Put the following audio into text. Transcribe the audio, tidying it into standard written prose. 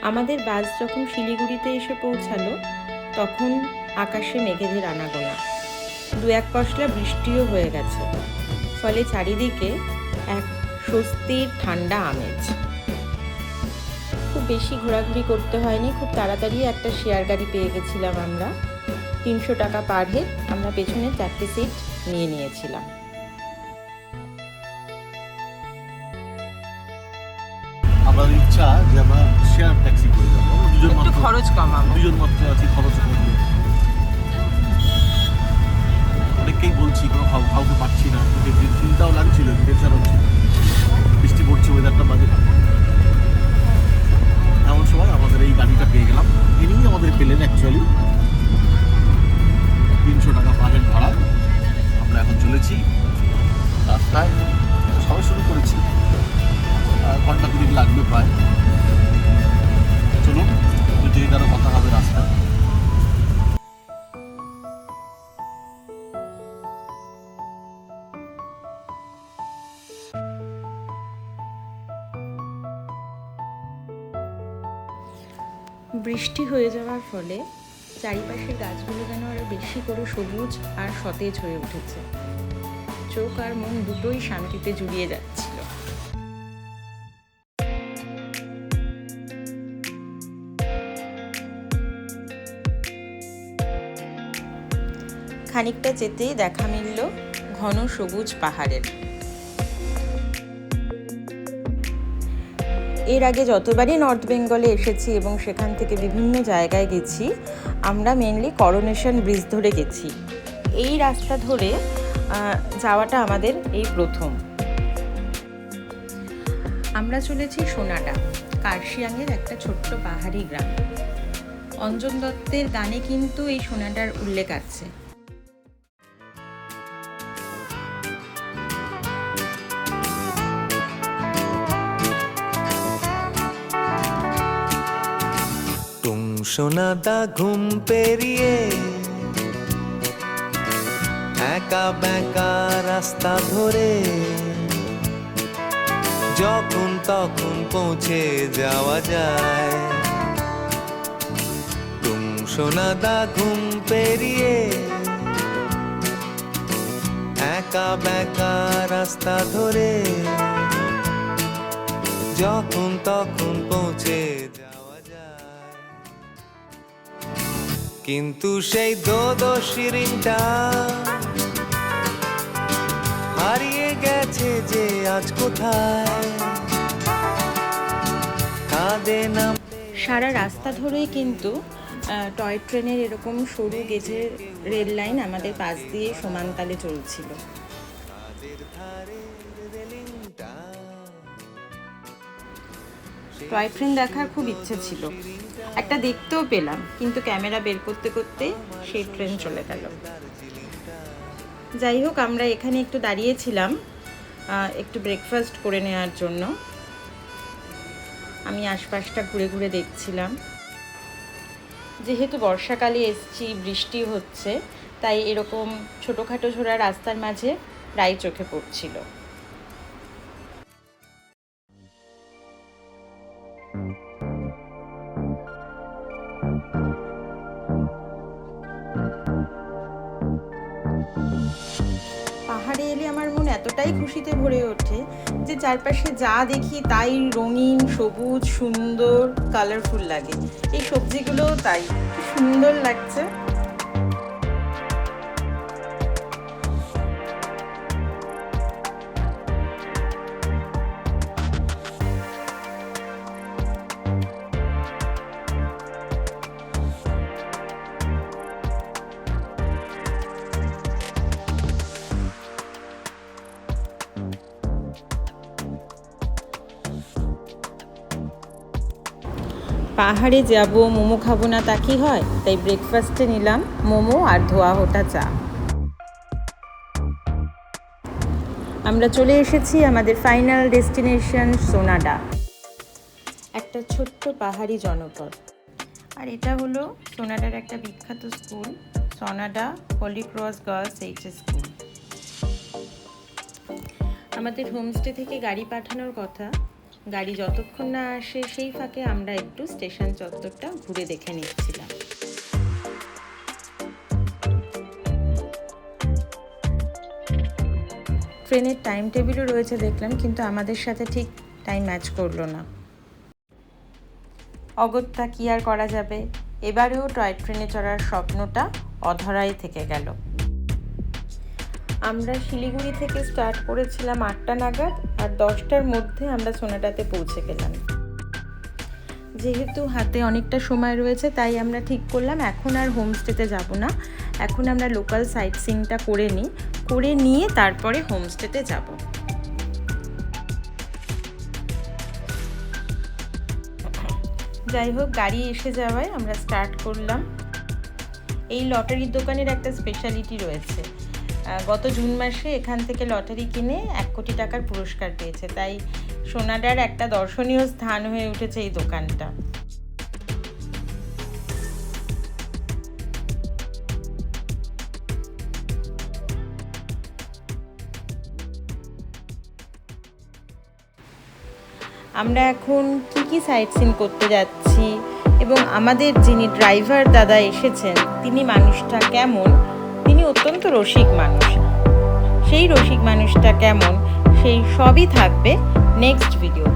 আমাদের বাস যখন শিলিগুড়িতে এসে পৌঁছালো তখন আকাশে মেঘেদের আনাগোনা, দু এক পশলা বৃষ্টিও হয়ে গেছে। ফলে চারিদিকে এক স্বস্তির ঠান্ডা আমেজ। খুব বেশি ঘোরাঘুরি করতে হয়নি, খুব তাড়াতাড়ি একটা শেয়ার গাড়ি পেয়ে গেছিলাম আমরা। 300 টাকা পার হেড, আমরা পেছনে 4টে সিট নিয়ে নিয়েছিলাম। আমার ইচ্ছা যে আমরা শেয়ার ট্যাক্সি করে যাবো, দুজন মাত্র খরচ কমাবো, দুজন মাত্র আছি, খরচ কমবে। অনেককেই বলছি, কোনো কাউকে পাচ্ছি না, চিন্তাও লাগছিল, টেনশন হচ্ছে, বৃষ্টি পড়ছে, ওয়েদারটা বাজে। এমন সময় আমাদের এই গাড়িটা পেয়ে গেলাম, ইনিই আমাদের পেলেন অ্যাকচুয়ালি। 300 টাকা পার হেড ভাড়া। আমরা এখন চলেছি রাস্তায়, সবাই শুরু করেছি, ঘন্টা 2 লাগবে প্রায়। চলুন, দুই আরো কথা হবে রাস্তায়। বৃষ্টি হয়ে যাওয়ার ফলে চারিপাশের গাছগুলো যেন আরো বেশি করে সবুজ আর সতেজ হয়ে উঠেছে। চোখ আর মন দুটোই শান্তিতে জুড়িয়ে যাচ্ছিল। খানিকটা যেতেই দেখা মিলল ঘন সবুজ পাহাড়ের। এর আগে যতবারই নর্থ বেঙ্গলে এসেছি এবং সেখান থেকে বিভিন্ন জায়গায় গেছি, আমরা মেনলি করোনেশন ব্রিজ ধরে গেছি। এই রাস্তা ধরে যাওয়াটা আমাদের এই প্রথম। আমরা চলেছি সোনাডা, কার্শিয়াংয়ের একটা ছোট্ট পাহাড়ি গ্রাম। অঞ্জন দত্তের গানে কিন্তু এই সোনাডার উল্লেখ আছে। সোনাদা ঘুম পেরিয়ে একা বেঁকা রাস্তা ধরে যখন তখন পৌঁছে যাওয়া যায়। তুম সোনাদা ঘুম পেরিয়ে একা বেঁকা রাস্তা ধরে যখন তখন পৌঁছে যাওয়া যায়। কিন্তু সেই দোদো শিরিনটা হারিয়ে গেছে যে আজ কোথায়। সারা রাস্তা ধরেই কিন্তু টয় ট্রেনের এরকম সরু গেজের রেল লাইন আমাদের পাশ দিয়ে সমান তালে চলছিল। টয় ট্রেন দেখার খুব ইচ্ছে ছিল, একটা দেখতেও পেলাম, কিন্তু ক্যামেরা বের করতে করতে সেই ট্রেন চলে গেল। যাই হোক, আমরা এখানে একটু দাঁড়িয়েছিলাম একটু ব্রেকফাস্ট করে নেওয়ার জন্য। আমি আশপাশটা ঘুরে ঘুরে দেখছিলাম। যেহেতু বর্ষাকালে এসছি, বৃষ্টি হচ্ছে, তাই এরকম ছোটোখাটো ঝোড়া রাস্তার মাঝে প্রায় চোখে পড়ছিল। পাহাড়ে এলে আমার মন এতটাই খুশিতে ভরে ওঠে যে চারপাশে যা দেখি তাই রঙিন, সবুজ, সুন্দর, কালারফুল লাগে। এই সবজিগুলোও তাই, কি সুন্দর লাগছে। পাহাড়ে যাব, মোমো খাবো না তা কি হয়? তাই ব্রেকফাস্টে নিলাম মোমো আর ধোয়া হোটা চা। আমরা চলে এসেছি আমাদের ফাইনাল ডেস্টিনেশন সোনাডা, একটা ছোট্ট পাহাড়ি জনপদ। আর এটা হলো সোনাডার একটা বিখ্যাত school, Sonada Holy Cross girls HS school. আমাদের হোমস্টে থেকে গাড়ি পাঠানোর কথা, গাড়ি যতক্ষণ না আসে সেই ফাঁকে আমরা একটু স্টেশন চত্বরটা ঘুরে দেখে নিচ্ছিলাম। ট্রেনের টাইম টেবিলও রয়েছে দেখলাম, কিন্তু আমাদের সাথে ঠিক টাইম ম্যাচ করলো না। অগত্যা কি আর করা যাবে, এবারেও টয় ট্রেনে চড়ার স্বপ্নটা অধরাই থেকে গেল। আমরা শিলিগুড়ি থেকে স্টার্ট করেছিলাম 8টা নাগাদ, আর 10টার মধ্যে আমরা সোনাটাতে পৌঁছে গেলাম। যেহেতু হাতে অনেকটা সময় রয়েছে, তাই আমরা ঠিক করলাম এখন আর হোমস্টেতে যাব না, এখন আমরা লোকাল সাইট সিইংটা করে নিয়ে তারপরে হোমস্টেতে যাব। যাই হোক, গাড়ি এসে যাওয়ায় আমরা স্টার্ট করলাম। এই লটারির দোকানের একটা স্পেশালিটি রয়েছে, গত জুন মাসে এখান থেকে লটারি কিনে 1 কোটি টাকার পুরস্কার পেয়েছে, তাই সোনাডার একটা দর্শনীয় স্থান হয়ে উঠেছে এই দোকানটা। আমরা এখন কি সাইট সিন করতে যাচ্ছি এবং আমাদের যিনি ড্রাইভার দাদা এসেছেন তিনি মানুষটা কেমন, তিনি অত্যন্ত রসিক মানুষ, সেই রসিক মানুষটা কেমন সেই সবই থাকবে নেক্সট ভিডিও।